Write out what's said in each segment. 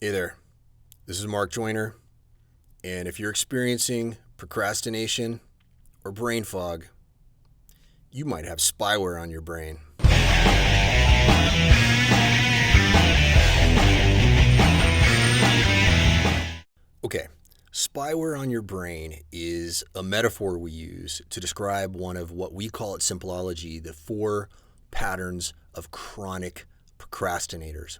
Hey there, this is Mark Joyner, and if you're experiencing procrastination or brain fog, you might have spyware on your brain. Okay, spyware on your brain is a metaphor we use to describe one of what we call at Simpleology the 4 patterns of chronic procrastinators.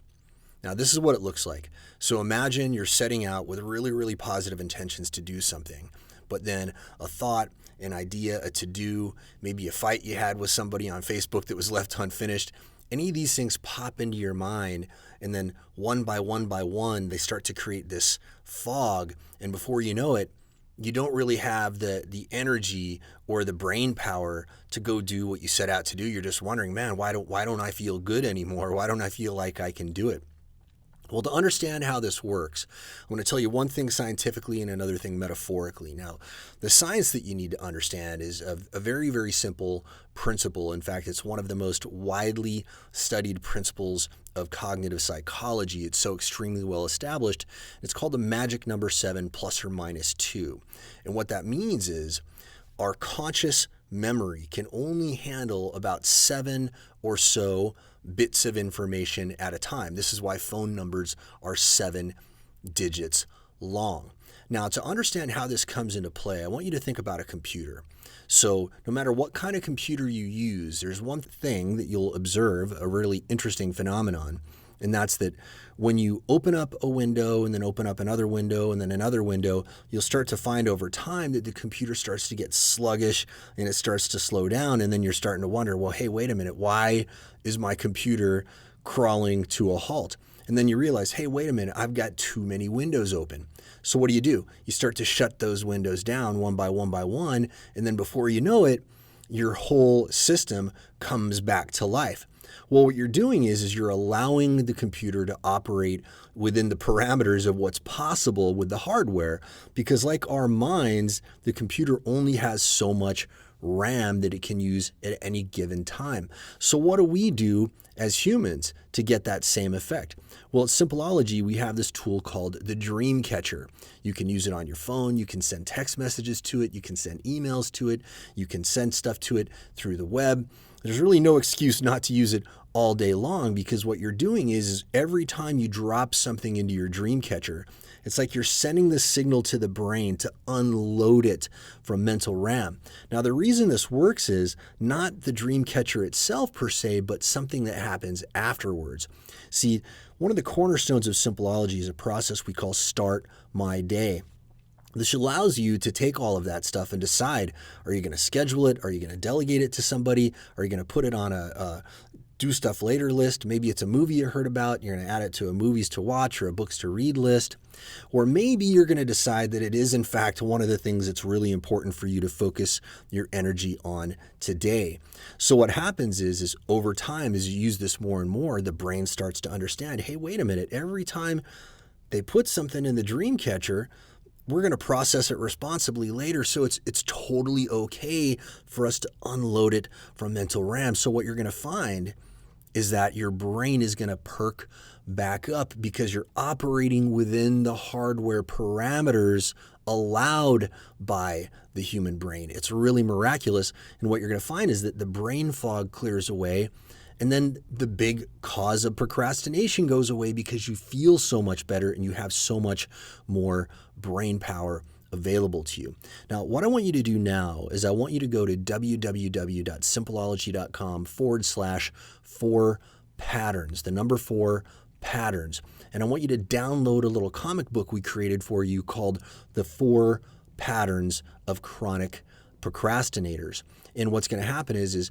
Now, this is what it looks like. So imagine you're setting out with really positive intentions to do something, but then a thought, an idea, a to-do, maybe a fight you had with somebody on Facebook that was left unfinished, any of these things pop into your mind, and then one by one, they start to create this fog, and before you know it, you don't really have the energy or the brain power to go do what you set out to do. You're just wondering, man, why don't I feel good anymore? Why don't I feel like I can do it? Well, to understand how this works, I'm going to tell you one thing scientifically and another thing metaphorically. Now, the science that you need to understand is a very simple principle. In fact, it's one of the most widely studied principles of cognitive psychology. It's so extremely well established. It's called the magic number 7 plus or minus 2. And what that means is our conscious memory can only handle about 7 or so bits of information at a time. This is why phone numbers are 7 digits long. Now, to understand how this comes into play, I want you to think about a computer. So no matter what kind of computer you use, there's one thing that you'll observe, a really interesting phenomenon, and that's that when you open up a window and then open up another window and then another window, you'll start to find over time that the computer starts to get sluggish and it starts to slow down. And then you're starting to wonder, well, hey, wait a minute, why is my computer crawling to a halt? And then you realize, hey, wait a minute, I've got too many windows open. So what do? You start to shut those windows down one by one. And then before you know it, your whole system comes back to life. Well, what you're doing is you're allowing the computer to operate within the parameters of what's possible with the hardware, because like our minds, the computer only has so much RAM that it can use at any given time. So what do we do as humans to get that same effect? Well, at Simpleology, we have this tool called the Dream Catcher. You can use it on your phone. You can send text messages to it. You can send emails to it. You can send stuff to it through the web. There's really no excuse not to use it all day long, because what you're doing is every time you drop something into your dream catcher, it's like you're sending the signal to the brain to unload it from mental RAM. Now, the reason this works is not the dream catcher itself per se, but something that happens afterwards. See, one of the cornerstones of Simpleology is a process we call Start My Day. This allows you to take all of that stuff and decide, are you going to schedule it? Are you going to delegate it to somebody? Are you going to put it on a do stuff later list? Maybe it's a movie you heard about. You're going to add it to a movies to watch or a books to read list. Or maybe you're going to decide that it is, in fact, one of the things that's really important for you to focus your energy on today. So what happens is over time, as you use this more and more, the brain starts to understand, hey, wait a minute, every time they put something in the dream catcher, we're going to process it responsibly later, so it's totally okay for us to unload it from mental RAM. So what you're going to find is that your brain is going to perk back up because you're operating within the hardware parameters allowed by the human brain. It's really miraculous, and what you're going to find is that the brain fog clears away, and then the big cause of procrastination goes away because you feel so much better and you have so much more brain power available to you. Now, what I want you to do now is I want you to go to www.simpleology.com/4 patterns, the number 4 patterns. And I want you to download a little comic book we created for you called The 4 Patterns of Chronic Procrastinators. And what's going to happen is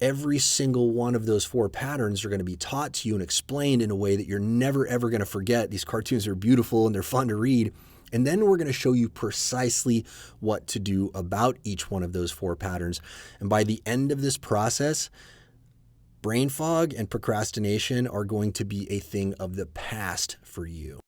every single one of those 4 patterns are going to be taught to you and explained in a way that you're never, ever going to forget. These cartoons are beautiful and they're fun to read. And then we're going to show you precisely what to do about each one of those 4 patterns. And by the end of this process, brain fog and procrastination are going to be a thing of the past for you.